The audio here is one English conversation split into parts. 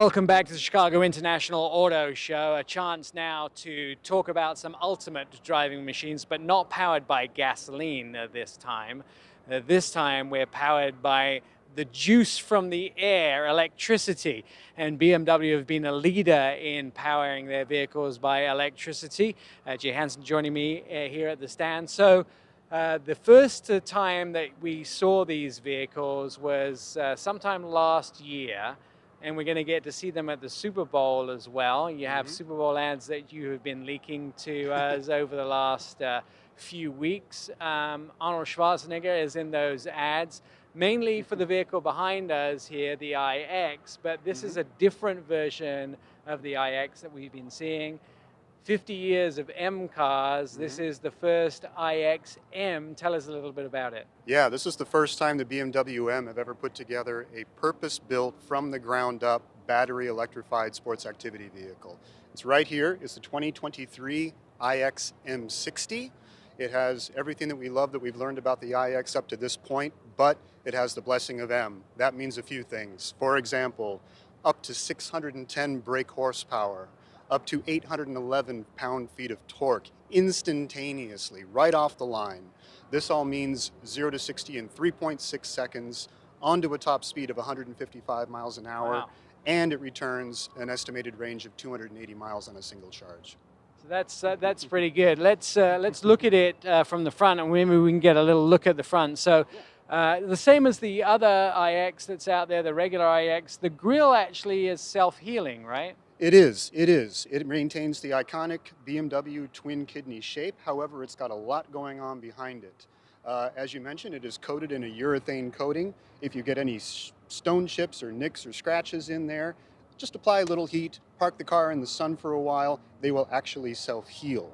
Welcome back to the Chicago International Auto Show. A chance now to talk about some ultimate driving machines, but not powered by gasoline this time. This time we're powered by the juice from the air, electricity. And BMW have been a leader in powering their vehicles by electricity. Jay Hansen joining me here at the stand. So the first time that we saw these vehicles was sometime last year. And we're going to get to see them at the Super Bowl as well. You have Super Bowl ads that you have been leaking to us over the last few weeks. Arnold Schwarzenegger is in those ads, mainly for the vehicle behind us here, the iX, but this is a different version of the iX that we've been seeing. 50 years of M cars. This is the first iX M. Tell us a little bit about it. Yeah, this is the first time the BMW M have ever put together a purpose-built, from the ground up, battery electrified sports activity vehicle. It's right here. It's the 2023 iX M60. It has everything that we love that we've learned about the iX up to this point, but it has the blessing of M. That means a few things. For example, up to 610 brake horsepower, up to 811 pound-feet of torque instantaneously, right off the line. This all means 0 to 60 in 3.6 seconds, onto a top speed of 155 miles an hour, Wow. and it returns an estimated range of 280 miles on a single charge. So that's pretty good. Let's look at it from the front, and maybe we can get a little look at the front. So the same as the other iX that's out there, the regular iX, the grille actually is self-healing, right? It is. It maintains the iconic BMW twin kidney shape. However, it's got a lot going on behind it. As you mentioned, it is coated in a urethane coating. If you get any stone chips or nicks or scratches in there, just apply a little heat, park the car in the sun for a while, they will actually self-heal.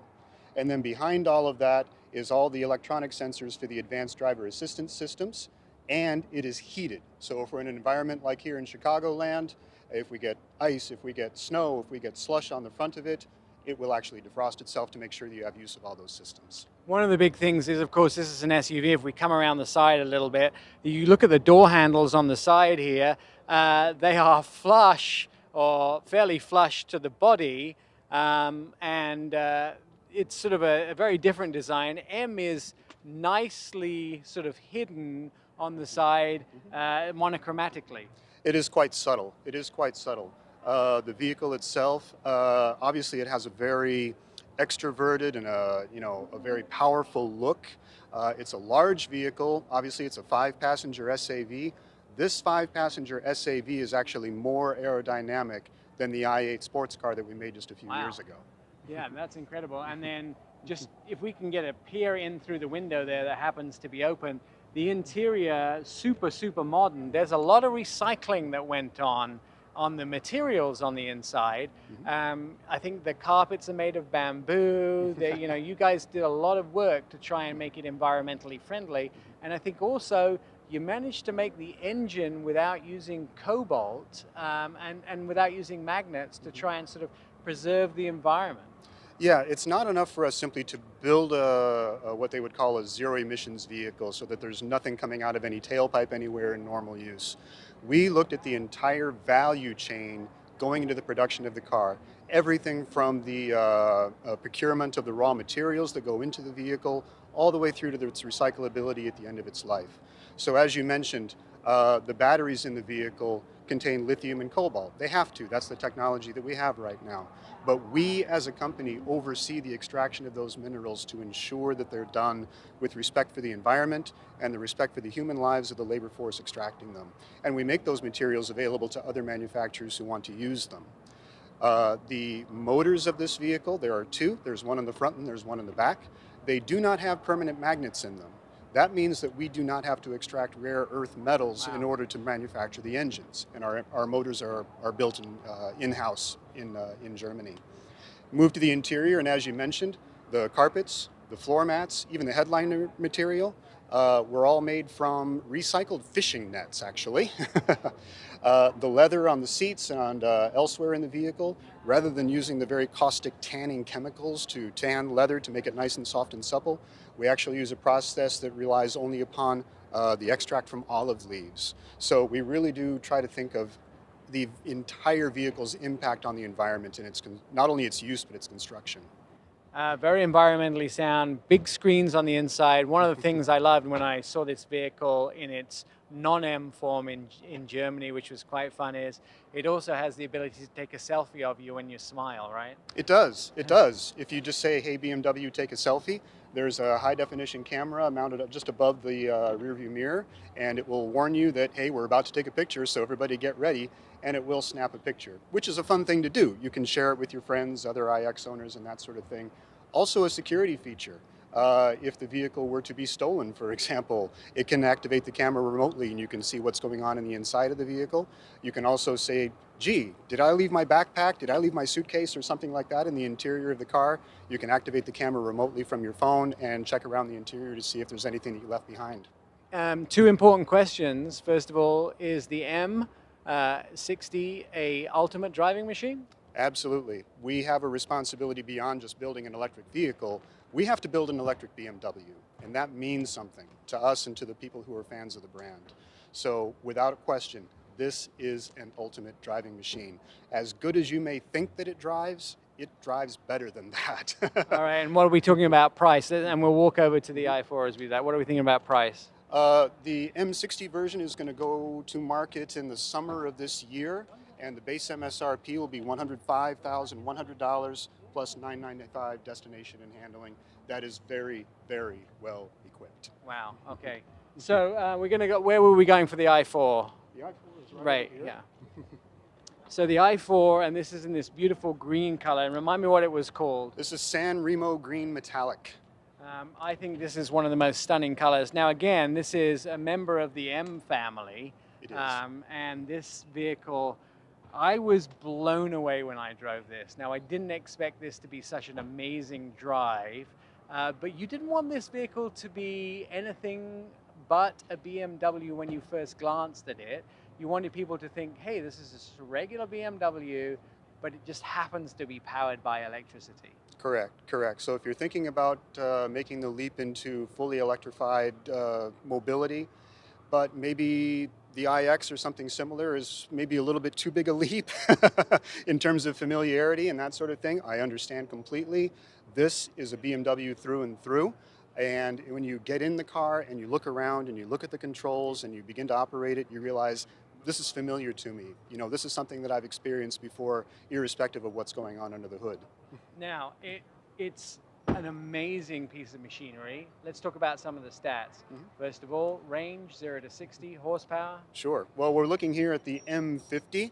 And then behind all of that is all the electronic sensors for the advanced driver assistance systems, and it is heated. So if we're in an environment like here in Chicagoland, if we get ice, if we get snow, if we get slush on the front of it, it will actually defrost itself to make sure that you have use of all those systems. One of the big things is, of course, this is an SUV. If we come around the side a little bit, you look at the door handles on the side here, they are flush or fairly flush to the body, and it's sort of a very different design. M is nicely sort of hidden on the side monochromatically. It is quite subtle. It is quite subtle. The vehicle itself, obviously it has a very extroverted and a very powerful look. It's a large vehicle. Obviously it's a 5-passenger SAV. This 5-passenger SAV is actually more aerodynamic than the i8 sports car that we made just a few years ago. Yeah, that's incredible. And then just if we can get a peer in through the window there that happens to be open, the interior, super modern. There's a lot of recycling that went on the materials on the inside. I think the carpets are made of bamboo. You guys did a lot of work to try and make it environmentally friendly. And I think also you managed to make the engine without using cobalt and without using magnets to try and sort of preserve the environment. Yeah, it's not enough for us simply to build what they would call a zero emissions vehicle so that there's nothing coming out of any tailpipe anywhere in normal use. We looked at the entire value chain going into the production of the car. Everything from the procurement of the raw materials that go into the vehicle all the way through to its recyclability at the end of its life. So as you mentioned, the batteries in the vehicle contain lithium and cobalt. They have to. That's the technology that we have right now. But we as a company oversee the extraction of those minerals to ensure that they're done with respect for the environment and the respect for the human lives of the labor force extracting them. And we make those materials available to other manufacturers who want to use them. The motors of this vehicle, there are two. There's one in the front and there's one in the back. They do not have permanent magnets in them. That means that we do not have to extract rare earth metals in order to manufacture the engines. And our motors are built in-house in Germany. Move to the interior, and as you mentioned, the carpets, the floor mats, even the headliner material, were all made from recycled fishing nets, actually. The leather on the seats and elsewhere in the vehicle, rather than using the very caustic tanning chemicals to tan leather to make it nice and soft and supple, we actually use a process that relies only upon the extract from olive leaves. So we really do try to think of the entire vehicle's impact on the environment and not only its use, but its construction. Very environmentally sound, big screens on the inside. One of the things I loved when I saw this vehicle in its non-M form in Germany, which was quite fun, is it also has the ability to take a selfie of you when you smile, right? It does. It does. If you just say, "Hey BMW, take a selfie," there's a high definition camera mounted up just above the rear view mirror, and it will warn you that, hey, we're about to take a picture, so everybody get ready, and it will snap a picture, which is a fun thing to do. You can share it with your friends, other iX owners, and that sort of thing. Also a security feature. If the vehicle were to be stolen, for example, it can activate the camera remotely and you can see what's going on in the inside of the vehicle. You can also say, gee, did I leave my backpack? Did I leave my suitcase or something like that in the interior of the car? You can activate the camera remotely from your phone and check around the interior to see if there's anything that you left behind. Two important questions. First of all, is the M60 a ultimate driving machine? Absolutely. We have a responsibility beyond just building an electric vehicle. We have to build an electric BMW, and that means something to us and to the people who are fans of the brand. So without a question, this is an ultimate driving machine. As good as you may think that it drives better than that. All right, and what are we talking about price? And we'll walk over to the i4 as we do that. What are we thinking about price? The M60 version is going to go to market in the summer of this year, and the base MSRP will be $105,100 plus $995 destination and handling. That is very, very well equipped. Wow. Okay. So we're going to go. Where were we going for the i4? The i4 is Right. over here. Yeah. So the i4, and this is in this beautiful green color. And remind me what it was called. This is San Remo Green Metallic. I think this is one of the most stunning colors. Now, again, this is a member of the M family. It is. And this vehicle, I was blown away when I drove this. Now, I didn't expect this to be such an amazing drive, but you didn't want this vehicle to be anything but a BMW when you first glanced at it. You wanted people to think, hey, this is just a regular BMW, but it just happens to be powered by electricity. Correct. So if you're thinking about making the leap into fully electrified mobility, but maybe the iX or something similar is maybe a little bit too big a leap in terms of familiarity and that sort of thing, I understand completely. This is a BMW through and through. And when you get in the car and you look around and you look at the controls and you begin to operate it, you realize this is familiar to me. You know, this is something that I've experienced before, irrespective of what's going on under the hood. Now, it's an amazing piece of machinery. Let's talk about some of the stats. First of all, range, 0 to 60, horsepower. Sure. Well, we're looking here at the M50,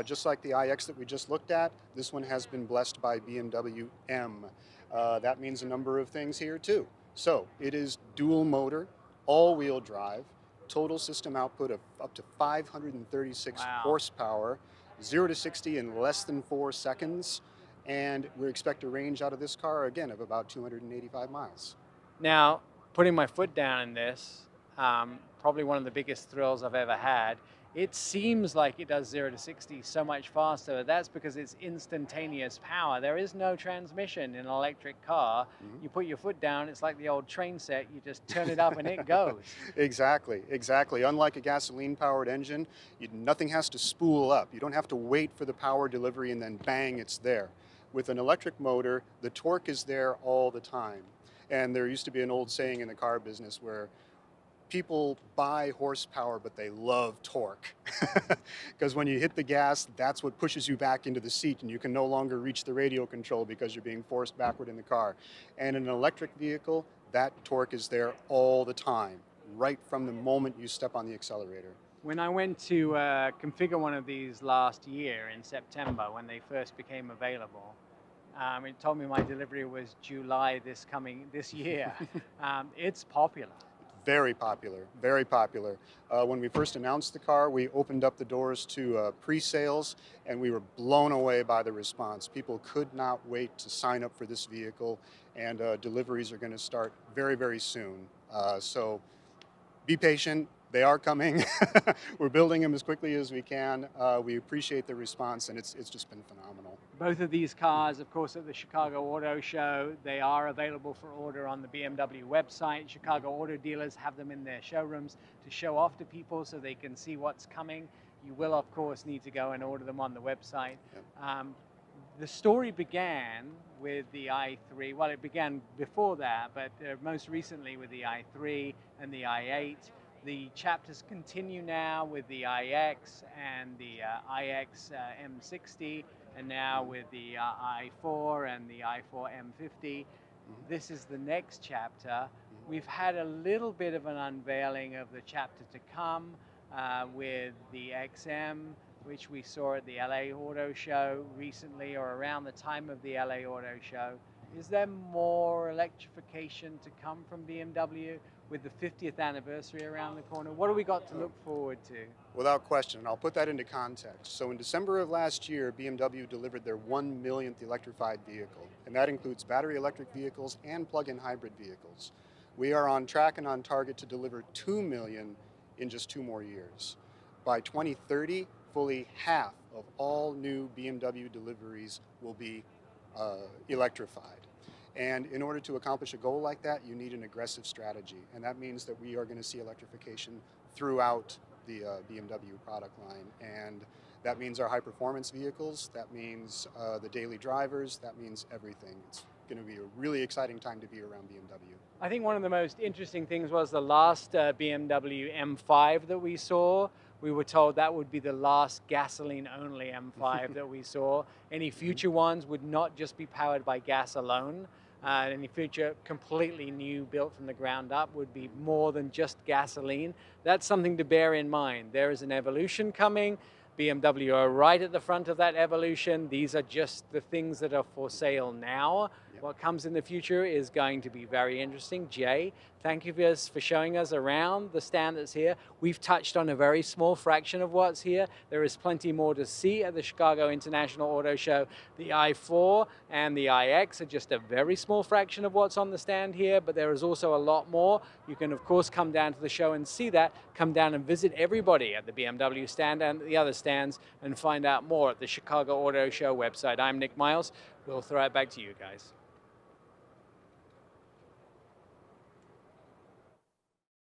just like the iX that we just looked at. This one has been blessed by BMW M. That means a number of things here too. So it is dual motor, all-wheel drive, total system output of up to 536 horsepower, 0 to 60 in less than 4 seconds, and we expect a range out of this car, again, of about 285 miles. Now, putting my foot down in this, probably one of the biggest thrills I've ever had. It seems like it does 0 to 60 so much faster. That's because it's instantaneous power. There is no transmission in an electric car. You put your foot down, it's like the old train set. You just turn it up and it goes. Exactly. Unlike a gasoline-powered engine, nothing has to spool up. You don't have to wait for the power delivery and then bang, it's there. With an electric motor, the torque is there all the time. And there used to be an old saying in the car business where people buy horsepower, but they love torque. Because when you hit the gas, that's what pushes you back into the seat, and you can no longer reach the radio control because you're being forced backward in the car. And in an electric vehicle, that torque is there all the time, right from the moment you step on the accelerator. When I went to configure one of these last year in September, when they first became available, it told me my delivery was July this year. It's popular. Very popular. When we first announced the car, we opened up the doors to pre-sales, and we were blown away by the response. People could not wait to sign up for this vehicle, and deliveries are going to start very, very soon. So be patient. They are coming. We're building them as quickly as we can. We appreciate the response, and it's just been phenomenal. Both of these cars, of course, at the Chicago Auto Show, they are available for order on the BMW website. Chicago auto dealers have them in their showrooms to show off to people so they can see what's coming. You will, of course, need to go and order them on the website. Yep. The story began with the i3. Well, it began before that, but most recently with the i3 and the i8. The chapters continue now with the iX and the iX M60, and now with the i4 and the i4 M50. This is the next chapter. We've had a little bit of an unveiling of the chapter to come with the XM, which we saw at the LA Auto Show recently, or around the time of the LA Auto Show. Is there more electrification to come from BMW with the 50th anniversary around the corner? What do we got to look forward to? Without question, and I'll put that into context. So in December of last year, BMW delivered their 1 millionth electrified vehicle, and that includes battery electric vehicles and plug-in hybrid vehicles. We are on track and on target to deliver 2 million in just 2 more years. By 2030, fully half of all new BMW deliveries will be electrified. And in order to accomplish a goal like that, you need an aggressive strategy. And that means that we are going to see electrification throughout the BMW product line. And that means our high-performance vehicles, that means the daily drivers, that means everything. It's going to be a really exciting time to be around BMW. I think one of the most interesting things was the last BMW M5 that we saw. We were told that would be the last gasoline-only M5 that we saw. Any future ones would not just be powered by gas alone. Any future completely new, built from the ground up, would be more than just gasoline. That's something to bear in mind. There is an evolution coming. BMW are right at the front of that evolution. These are just the things that are for sale now. Yep. What comes in the future is going to be very interesting. Jay, thank you for showing us around the stand that's here. We've touched on a very small fraction of what's here. There is plenty more to see at the Chicago International Auto Show. The i4 and the iX are just a very small fraction of what's on the stand here, but there is also a lot more. You can, of course, come down to the show and see that. Come down and visit everybody at the BMW stand and the other stands and find out more at the Chicago Auto Show website. I'm Nick Miles. We'll throw it back to you guys.